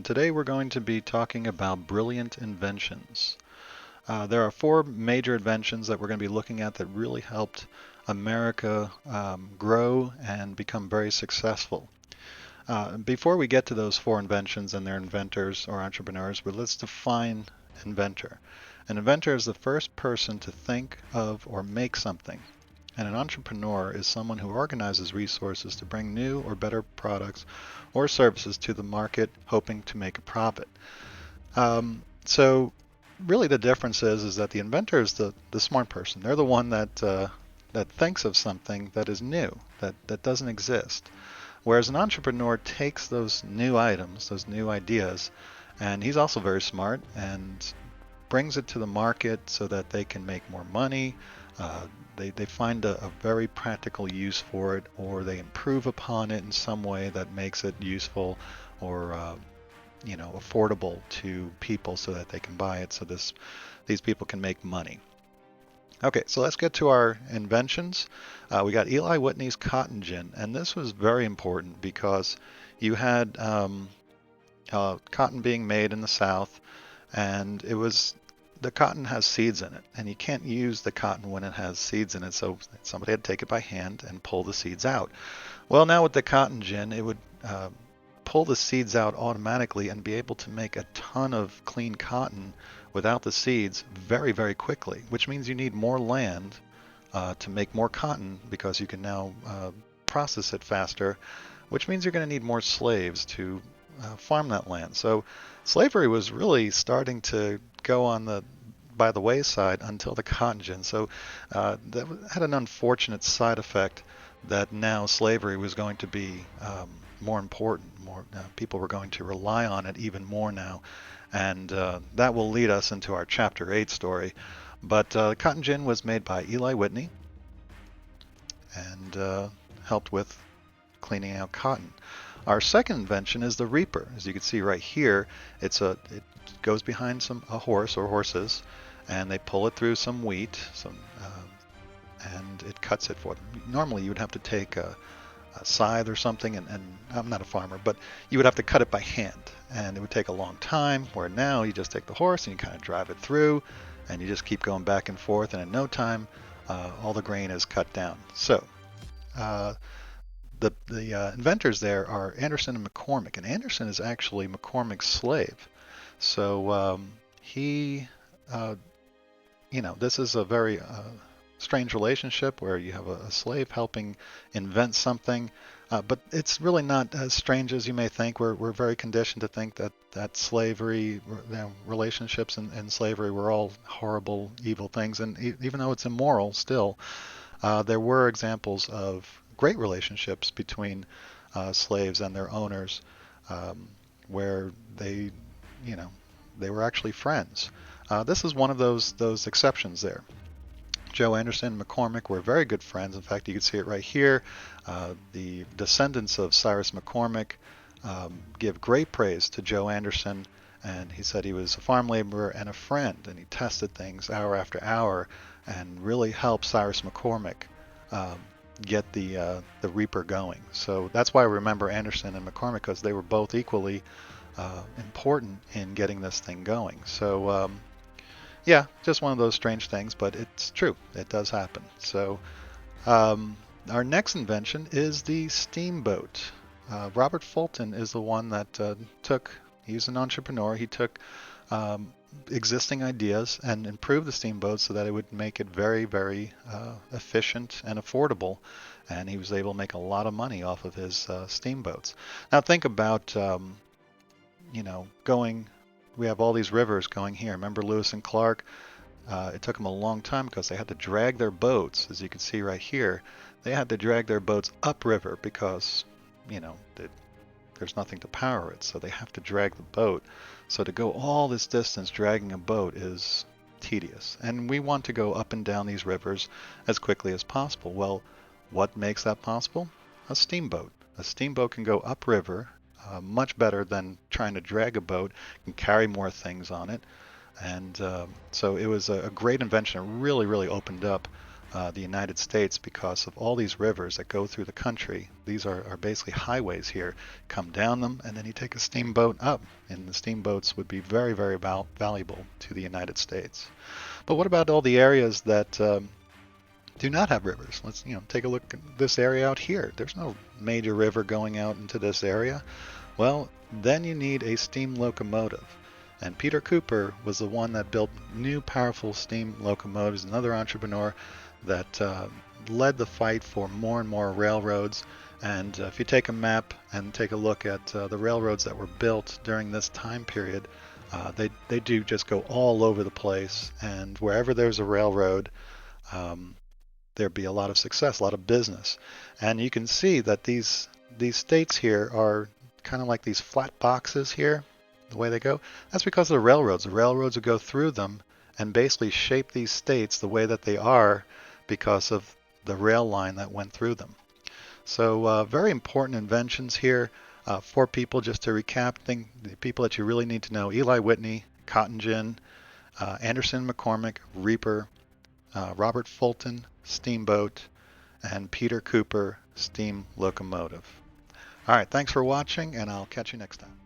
and today we're going to be talking about brilliant inventions. There are four major inventions that we're going to be looking at that really helped America grow and become very successful. Before we get to those four inventions and their inventors or entrepreneurs, but let's define inventor. An inventor is the first person to think of or make something. And an entrepreneur is someone who organizes resources to bring new or better products or services to the market, hoping to make a profit. So really the difference is that the inventor is the smart person. They're the one that thinks of something that is new, that doesn't exist. Whereas an entrepreneur takes those new items, those new ideas, and he's also very smart and brings it to the market so that they can make more money. They find a very practical use for it, or they improve upon it in some way that makes it useful or affordable to people so that they can buy it. So these people can make money. Okay, so let's get to our inventions. We got Eli Whitney's cotton gin, and this was very important because you had cotton being made in the South, and the cotton has seeds in it, and you can't use the cotton when it has seeds in it, so somebody had to take it by hand and pull the seeds out. Well, now with the cotton gin, it would pull the seeds out automatically and be able to make a ton of clean cotton without the seeds very, very quickly, which means you need more land to make more cotton because you can now process it faster, which means you're going to need more slaves to farm that land. So slavery was really starting to go by the wayside until the cotton gin. So that had an unfortunate side effect that now slavery was going to be more important. More people were going to rely on it even more now, and that will lead us into our Chapter 8 story. But cotton gin was made by Eli Whitney and helped with cleaning out cotton. Our second invention is the reaper. As you can see right here, it goes behind a horse or horses, and they pull it through some wheat, and it cuts it for them. Normally, you would have to take a scythe or something, and I'm not a farmer, but you would have to cut it by hand, and it would take a long time. Where now you just take the horse and you kind of drive it through, and you just keep going back and forth, and in no time, all the grain is cut down. So. The inventors there are Anderson and McCormick, and Anderson is actually McCormick's slave. So he, this is a very strange relationship where you have a slave helping invent something, but it's really not as strange as you may think. We're very conditioned to think that slavery, relationships and slavery were all horrible, evil things, and even though it's immoral still, there were examples of great relationships between slaves and their owners, where they were actually friends. This is one of those exceptions there. Joe Anderson and McCormick were very good friends. In fact, you can see it right here. The descendants of Cyrus McCormick give great praise to Joe Anderson, and he said he was a farm laborer and a friend, and he tested things hour after hour and really helped Cyrus McCormick get the reaper going. So that's why I remember Anderson and McCormick, because they were both equally important in getting this thing going. So yeah, just one of those strange things, but it's true. It does happen. So our next invention is the steamboat. Robert Fulton is the one that he's an entrepreneur. He took existing ideas and improve the steamboat so that it would make it very, very efficient and affordable. And he was able to make a lot of money off of his steamboats. Now think about, we have all these rivers going here. Remember Lewis and Clark? It took them a long time because they had to drag their boats, as you can see right here. They had to drag their boats upriver because, there's nothing to power it, so they have to drag the boat. So to go all this distance dragging a boat is tedious, and we want to go up and down these rivers as quickly as possible. Well, what makes that possible? A steamboat. A steamboat can go upriver much better than trying to drag a boat, can carry more things on it, and so it was a great invention. It really, really opened up the United States because of all these rivers that go through the country. These are basically highways here. Come down them, and then you take a steamboat up, and the steamboats would be very, very valuable to the United States. But what about all the areas that do not have rivers? Let's take a look at this area out here. There's no major river going out into this area. Well, then you need a steam locomotive. And Peter Cooper was the one that built new powerful steam locomotives, another entrepreneur that led the fight for more and more railroads. And if you take a map and take a look at the railroads that were built during this time period, they do just go all over the place. And wherever there's a railroad, there'd be a lot of success, a lot of business. And you can see that these states here are kind of like these flat boxes here, the way they go. That's because of the railroads. The railroads would go through them and basically shape these states the way that they are because of the rail line that went through them. So very important inventions here. For people, just to recap, the people that you really need to know: Eli Whitney, cotton gin; Anderson McCormick, reaper; Robert Fulton, steamboat; and Peter Cooper, steam locomotive. All right, thanks for watching, and I'll catch you next time.